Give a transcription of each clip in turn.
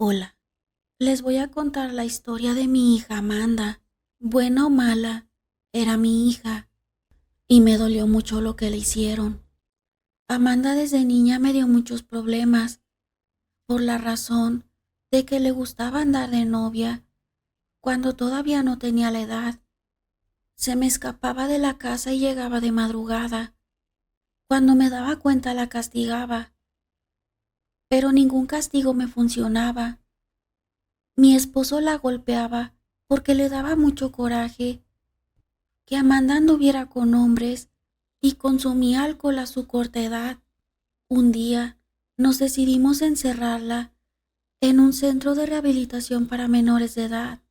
Hola, les voy a contar la historia de mi hija Amanda. Buena o mala, era mi hija y me dolió mucho lo que le hicieron. Amanda desde niña me dio muchos problemas por la razón de que le gustaba andar de novia cuando todavía no tenía la edad. Se me escapaba de la casa y llegaba de madrugada. Cuando me daba cuenta la castigaba, pero ningún castigo me funcionaba. Mi esposo la golpeaba porque le daba mucho coraje que Amanda anduviera con hombres y consumía alcohol a su corta edad. Un día nos decidimos encerrarla en un centro de rehabilitación para menores de edad.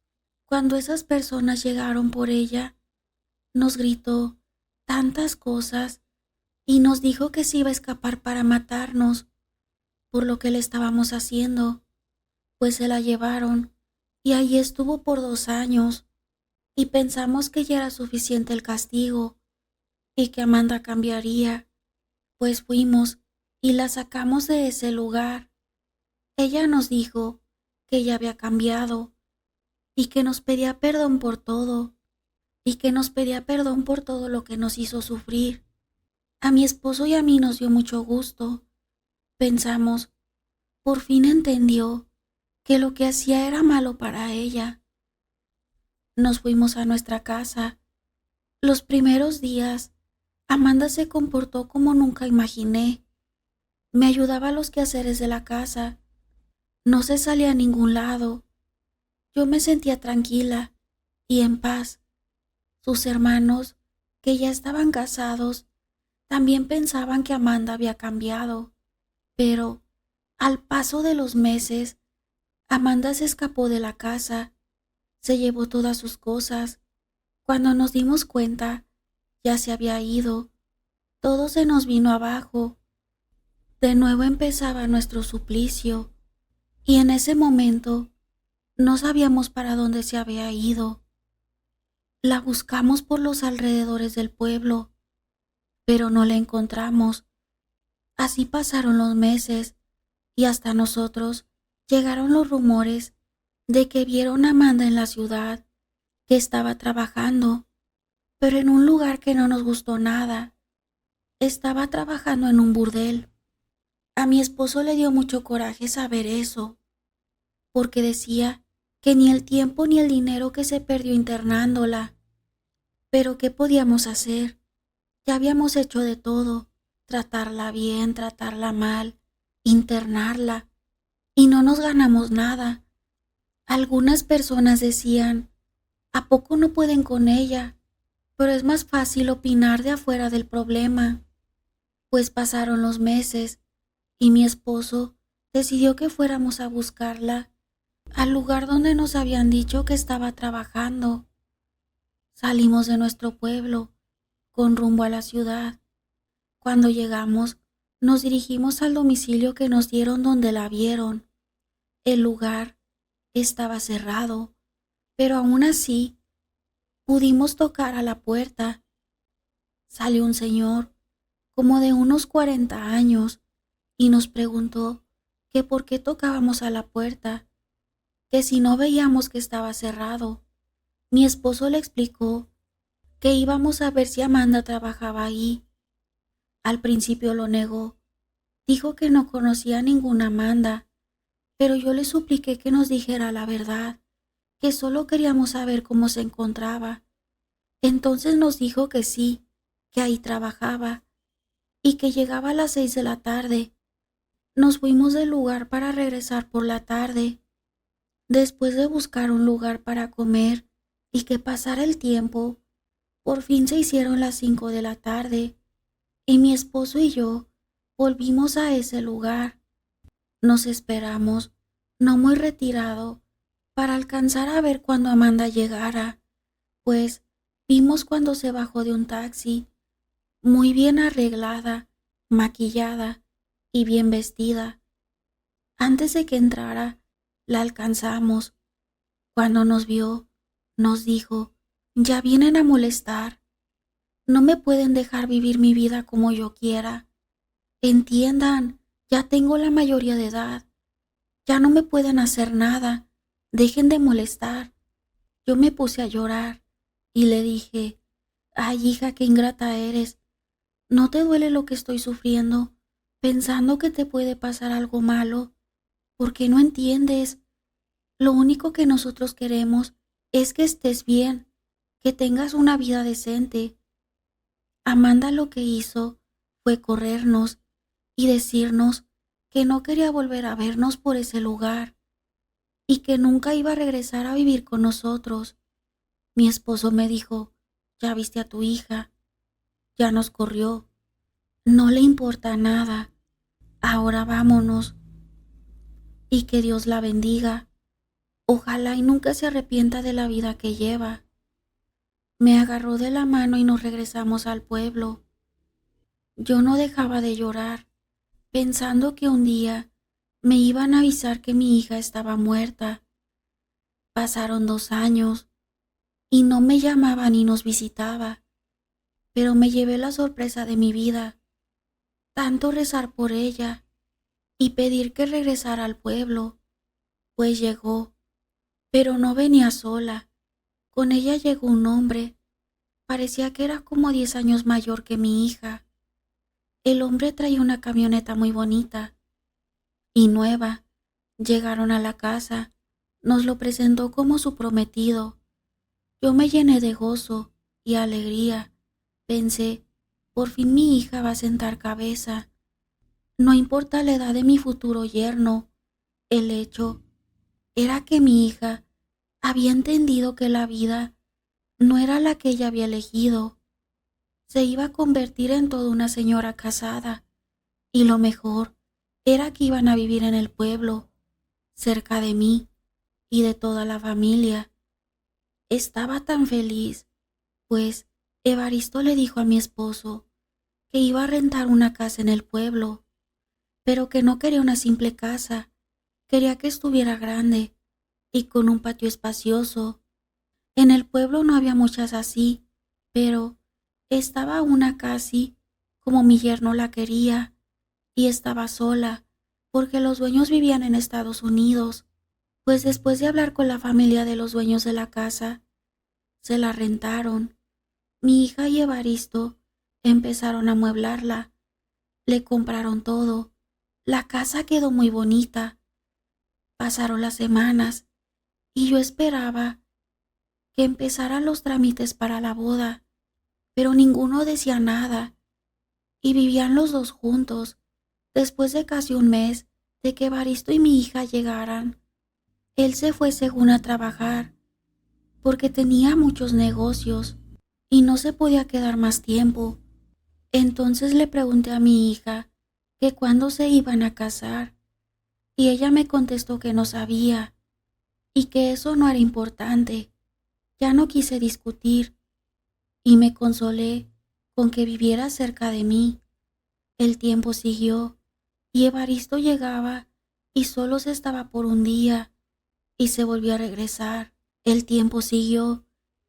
Cuando esas personas llegaron por ella, nos gritó tantas cosas y nos dijo que se iba a escapar para matarnos por lo que le estábamos haciendo, pues se la llevaron y allí estuvo por 2 años y pensamos que ya era suficiente el castigo y que Amanda cambiaría, pues fuimos y la sacamos de ese lugar. Ella nos dijo que ella había cambiado y que nos pedía perdón por todo y que nos pedía perdón por todo lo que nos hizo sufrir. A mi esposo y a mí nos dio mucho gusto. Pensamos, por fin entendió que lo que hacía era malo para ella. Nos fuimos a nuestra casa. Los primeros días, Amanda se comportó como nunca imaginé. Me ayudaba a los quehaceres de la casa. No se salía a ningún lado. Yo me sentía tranquila y en paz. Sus hermanos, que ya estaban casados, también pensaban que Amanda había cambiado. Pero, al paso de los meses, Amanda se escapó de la casa, se llevó todas sus cosas. Cuando nos dimos cuenta, ya se había ido. Todo se nos vino abajo. De nuevo empezaba nuestro suplicio, y en ese momento no sabíamos para dónde se había ido. La buscamos por los alrededores del pueblo, pero no la encontramos. Así pasaron los meses, y hasta nosotros llegaron los rumores de que vieron a Amanda en la ciudad, que estaba trabajando, pero en un lugar que no nos gustó nada. Estaba trabajando en un burdel. A mi esposo le dio mucho coraje saber eso, porque decía que ni el tiempo ni el dinero que se perdió internándola. Pero ¿qué podíamos hacer? Ya habíamos hecho de todo, tratarla bien, tratarla mal, internarla, y no nos ganamos nada. Algunas personas decían, ¿a poco no pueden con ella? Pero es más fácil opinar de afuera del problema. Pues pasaron los meses y mi esposo decidió que fuéramos a buscarla al lugar donde nos habían dicho que estaba trabajando. Salimos de nuestro pueblo con rumbo a la ciudad. Cuando llegamos, nos dirigimos al domicilio que nos dieron donde la vieron. El lugar estaba cerrado, pero aún así pudimos tocar a la puerta. Salió un señor, como de unos 40 años, y nos preguntó que por qué tocábamos a la puerta, que si no veíamos que estaba cerrado. Mi esposo le explicó que íbamos a ver si Amanda trabajaba ahí. Al principio lo negó, dijo que no conocía a ninguna Amanda, pero yo le supliqué que nos dijera la verdad, que solo queríamos saber cómo se encontraba. Entonces nos dijo que sí, que ahí trabajaba y que llegaba a las 6 de la tarde. Nos fuimos del lugar para regresar por la tarde. Después de buscar un lugar para comer y que pasara el tiempo, por fin se hicieron las 5 de la tarde y mi esposo y yo volvimos a ese lugar. Nos esperamos, no muy retirado, para alcanzar a ver cuando Amanda llegara, pues vimos cuando se bajó de un taxi, muy bien arreglada, maquillada y bien vestida. Antes de que entrara, la alcanzamos. Cuando nos vio, nos dijo, ya vienen a molestar. No me pueden dejar vivir mi vida como yo quiera. Entiendan, ya tengo la mayoría de edad. Ya no me pueden hacer nada. Dejen de molestar. Yo me puse a llorar y le dije, ay, hija, qué ingrata eres. ¿No te duele lo que estoy sufriendo, pensando que te puede pasar algo malo? ¿Por qué no entiendes? Lo único que nosotros queremos es que estés bien, que tengas una vida decente. Amanda lo que hizo fue corrernos y decirnos que no quería volver a vernos por ese lugar y que nunca iba a regresar a vivir con nosotros. Mi esposo me dijo, ya viste a tu hija, ya nos corrió, no le importa nada, ahora vámonos y que Dios la bendiga. Ojalá y nunca se arrepienta de la vida que lleva. Me agarró de la mano y nos regresamos al pueblo. Yo no dejaba de llorar, pensando que un día me iban a avisar que mi hija estaba muerta. Pasaron 2 años y no me llamaba ni nos visitaba, pero me llevé la sorpresa de mi vida, tanto rezar por ella y pedir que regresara al pueblo, pues llegó, pero no venía sola. Con ella llegó un hombre, parecía que era como 10 años mayor que mi hija. El hombre traía una camioneta muy bonita y nueva. Llegaron a la casa, nos lo presentó como su prometido. Yo me llené de gozo y alegría. Pensé, por fin mi hija va a sentar cabeza. No importa la edad de mi futuro yerno, el hecho era que mi hija había entendido que la vida no era la que ella había elegido. Se iba a convertir en toda una señora casada, y lo mejor era que iban a vivir en el pueblo, cerca de mí y de toda la familia. Estaba tan feliz, pues Evaristo le dijo a mi esposo que iba a rentar una casa en el pueblo, pero que no quería una simple casa, quería que estuviera grande y con un patio espacioso. En el pueblo no había muchas así, pero estaba una casi como mi yerno la quería, y estaba sola, porque los dueños vivían en Estados Unidos. Pues después de hablar con la familia de los dueños de la casa, se la rentaron. Mi hija y Evaristo empezaron a amueblarla, le compraron todo. La casa quedó muy bonita. Pasaron las semanas y yo esperaba que empezaran los trámites para la boda, pero ninguno decía nada y vivían los dos juntos. Después de casi un mes de que Evaristo y mi hija llegaran, él se fue según a trabajar porque tenía muchos negocios y no se podía quedar más tiempo. Entonces le pregunté a mi hija que cuándo se iban a casar y ella me contestó que no sabía y que eso no era importante. Ya no quise discutir y me consolé con que viviera cerca de mí. El tiempo siguió y Evaristo llegaba y solo se estaba por un día y se volvió a regresar. El tiempo siguió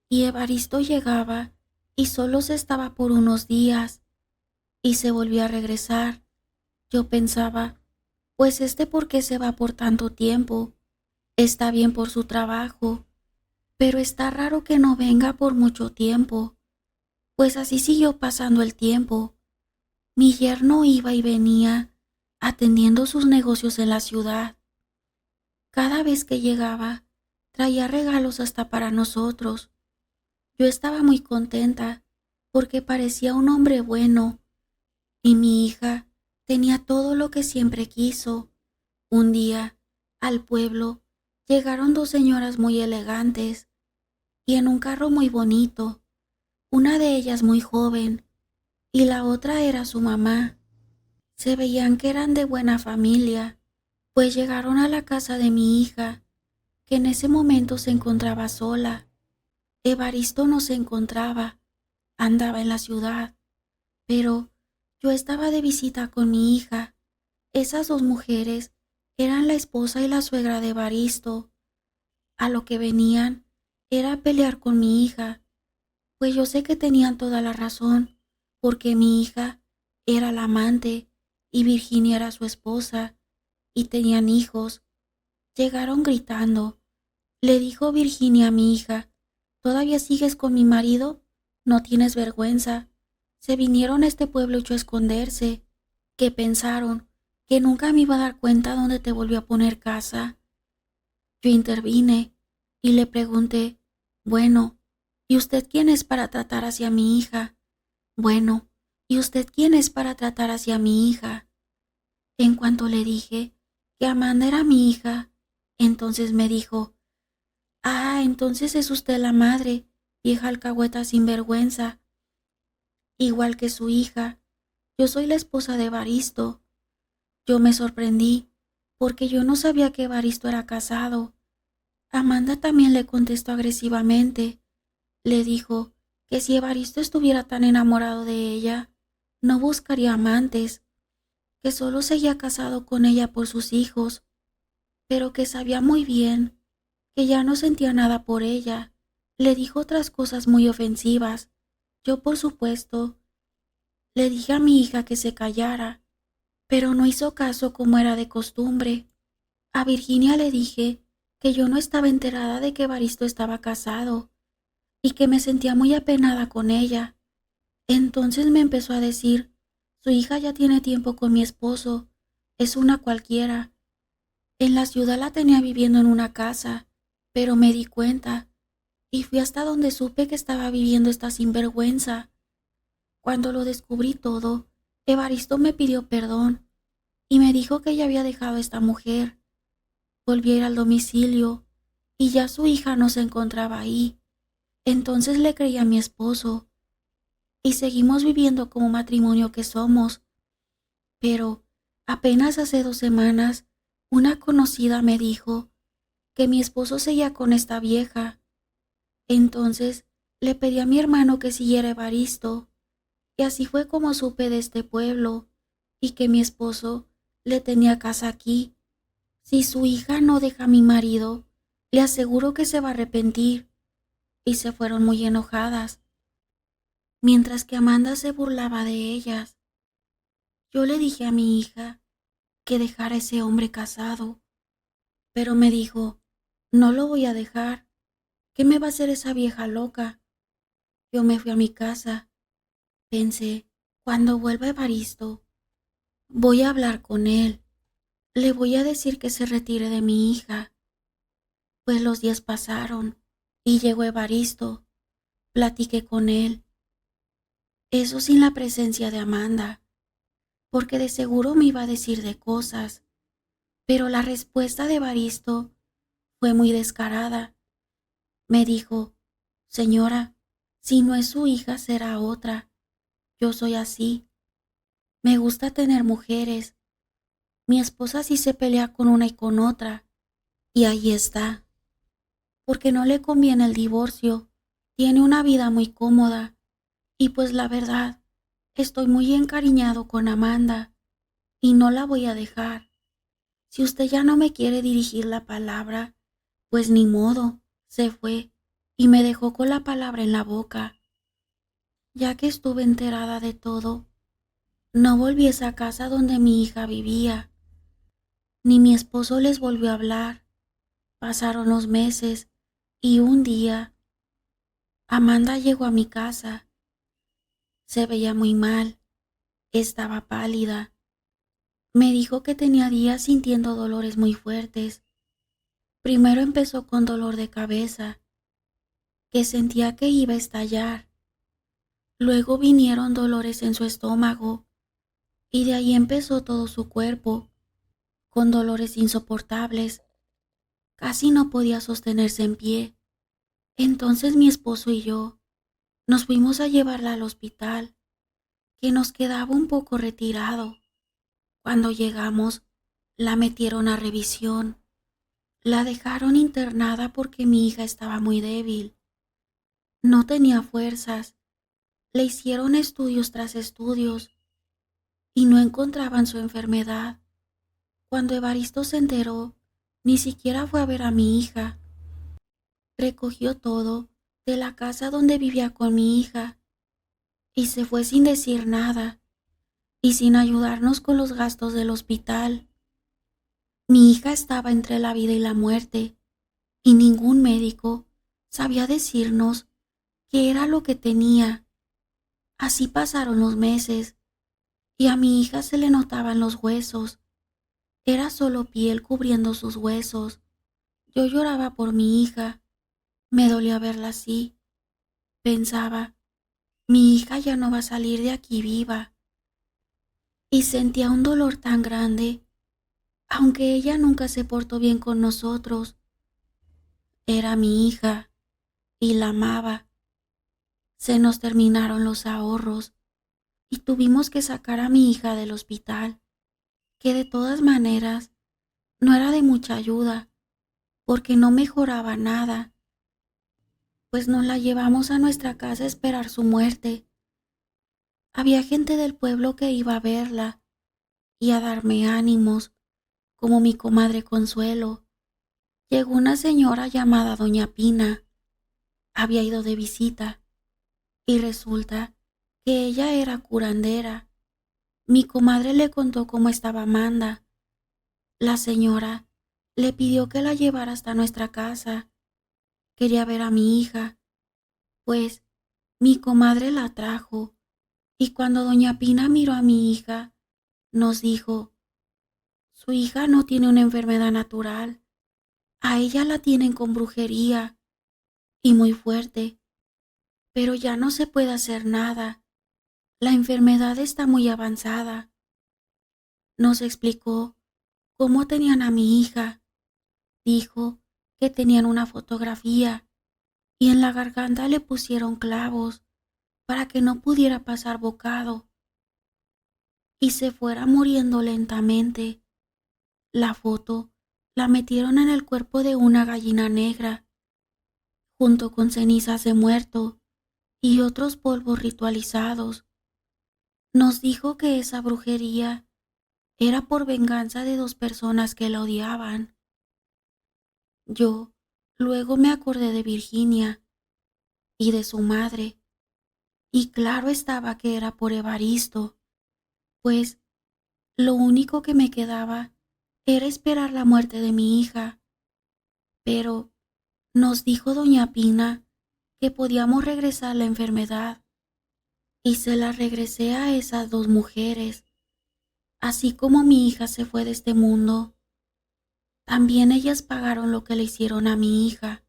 y Evaristo llegaba y solo se estaba por unos días y se volvió a regresar. Yo pensaba, pues ¿por qué se va por tanto tiempo? Está bien por su trabajo, pero está raro que no venga por mucho tiempo. Pues así siguió pasando el tiempo. Mi yerno iba y venía atendiendo sus negocios en la ciudad. Cada vez que llegaba, traía regalos hasta para nosotros. Yo estaba muy contenta porque parecía un hombre bueno y mi hija tenía todo lo que siempre quiso. Un día, al pueblo, llegaron dos señoras muy elegantes y en un carro muy bonito, una de ellas muy joven y la otra era su mamá. Se veían que eran de buena familia, pues llegaron a la casa de mi hija, que en ese momento se encontraba sola. Evaristo no se encontraba, andaba en la ciudad, pero yo estaba de visita con mi hija. Esas dos mujeres eran la esposa y la suegra de Evaristo. A lo que venían era a pelear con mi hija, pues yo sé que tenían toda la razón, porque mi hija era la amante y Virginia era su esposa, y tenían hijos. Llegaron gritando. Le dijo Virginia a mi hija: ¿todavía sigues con mi marido? No tienes vergüenza. Se vinieron a este pueblo a esconderse. ¿Qué pensaron? ¿Que nunca me iba a dar cuenta dónde te volvió a poner casa? Yo intervine y le pregunté: bueno, ¿y usted quién es para tratar hacia mi hija? Bueno, ¿y usted quién es para tratar hacia mi hija? En cuanto le dije que Amanda era mi hija, entonces me dijo: ah, entonces es usted la madre, vieja alcahueta sinvergüenza, igual que su hija. Yo soy la esposa de Evaristo. Yo me sorprendí, porque yo no sabía que Evaristo era casado. Amanda también le contestó agresivamente. Le dijo que si Evaristo estuviera tan enamorado de ella, no buscaría amantes, que solo seguía casado con ella por sus hijos, pero que sabía muy bien que ya no sentía nada por ella. Le dijo otras cosas muy ofensivas. Yo, por supuesto, le dije a mi hija que se callara, pero no hizo caso como era de costumbre. A Virginia le dije que yo no estaba enterada de que Evaristo estaba casado y que me sentía muy apenada con ella. Entonces me empezó a decir: su hija ya tiene tiempo con mi esposo, es una cualquiera. En la ciudad la tenía viviendo en una casa, pero me di cuenta y fui hasta donde supe que estaba viviendo esta sinvergüenza. Cuando lo descubrí todo, Evaristo me pidió perdón y me dijo que ya había dejado a esta mujer. Volví a ir al domicilio y ya su hija no se encontraba ahí. Entonces le creí a mi esposo y seguimos viviendo como matrimonio que somos. Pero apenas hace 2 semanas, una conocida me dijo que mi esposo seguía con esta vieja. Entonces le pedí a mi hermano que siguiera a Evaristo, y así fue como supe de este pueblo y que mi esposo le tenía casa aquí. Si su hija no deja a mi marido, le aseguro que se va a arrepentir. Y se fueron muy enojadas, mientras que Amanda se burlaba de ellas. Yo le dije a mi hija que dejara a ese hombre casado, pero me dijo: no lo voy a dejar. ¿Qué me va a hacer esa vieja loca? Yo me fui a mi casa. Pensé: cuando vuelva Evaristo, voy a hablar con él. Le voy a decir que se retire de mi hija. Pues los días pasaron y llegó Evaristo. Platiqué con él. Eso sin la presencia de Amanda, porque de seguro me iba a decir de cosas. Pero la respuesta de Evaristo fue muy descarada. Me dijo: señora, si no es su hija será otra. Yo soy así. Me gusta tener mujeres. Mi esposa sí se pelea con una y con otra. Y ahí está. Porque no le conviene el divorcio. Tiene una vida muy cómoda. Y pues la verdad, estoy muy encariñado con Amanda y no la voy a dejar. Si usted ya no me quiere dirigir la palabra, pues ni modo, se fue y me dejó con la palabra en la boca. Ya que estuve enterada de todo, no volví a esa casa donde mi hija vivía, ni mi esposo les volvió a hablar. Pasaron los meses y un día Amanda llegó a mi casa. Se veía muy mal, estaba pálida. Me dijo que tenía días sintiendo dolores muy fuertes. Primero empezó con dolor de cabeza, que sentía que iba a estallar. Luego vinieron dolores en su estómago y de ahí empezó todo su cuerpo, con dolores insoportables. Casi no podía sostenerse en pie. Entonces mi esposo y yo nos fuimos a llevarla al hospital, que nos quedaba un poco retirado. Cuando llegamos, la metieron a revisión. La dejaron internada porque mi hija estaba muy débil. No tenía fuerzas. Le hicieron estudios tras estudios y no encontraban su enfermedad. Cuando Evaristo se enteró, ni siquiera fue a ver a mi hija. Recogió todo de la casa donde vivía con mi hija y se fue sin decir nada y sin ayudarnos con los gastos del hospital. Mi hija estaba entre la vida y la muerte, y ningún médico sabía decirnos qué era lo que tenía. Así pasaron los meses, y a mi hija se le notaban los huesos. Era solo piel cubriendo sus huesos. Yo lloraba por mi hija. Me dolía verla así. Pensaba, mi hija ya no va a salir de aquí viva. Y sentía un dolor tan grande, aunque ella nunca se portó bien con nosotros. Era mi hija y la amaba. Se nos terminaron los ahorros y tuvimos que sacar a mi hija del hospital, que de todas maneras no era de mucha ayuda, porque no mejoraba nada, pues nos la llevamos a nuestra casa a esperar su muerte. Había gente del pueblo que iba a verla y a darme ánimos, como mi comadre Consuelo. Llegó una señora llamada Doña Pina. Había ido de visita y resulta que ella era curandera. Mi comadre le contó cómo estaba Amanda. La señora le pidió que la llevara hasta nuestra casa. Quería ver a mi hija, pues mi comadre la trajo, y cuando doña Pina miró a mi hija, nos dijo, su hija no tiene una enfermedad natural, a ella la tienen con brujería, y muy fuerte, pero ya no se puede hacer nada, la enfermedad está muy avanzada. Nos explicó cómo tenían a mi hija, dijo que tenían una fotografía, y en la garganta le pusieron clavos para que no pudiera pasar bocado y se fuera muriendo lentamente. La foto la metieron en el cuerpo de una gallina negra, junto con cenizas de muerto y otros polvos ritualizados. Nos dijo que esa brujería era por venganza de dos personas que la odiaban. Yo luego me acordé de Virginia y de su madre, y claro estaba que era por Evaristo, pues lo único que me quedaba era esperar la muerte de mi hija. Pero nos dijo doña Pina que podíamos regresar la enfermedad, y se la regresé a esas dos mujeres. Así como mi hija se fue de este mundo, también ellas pagaron lo que le hicieron a mi hija.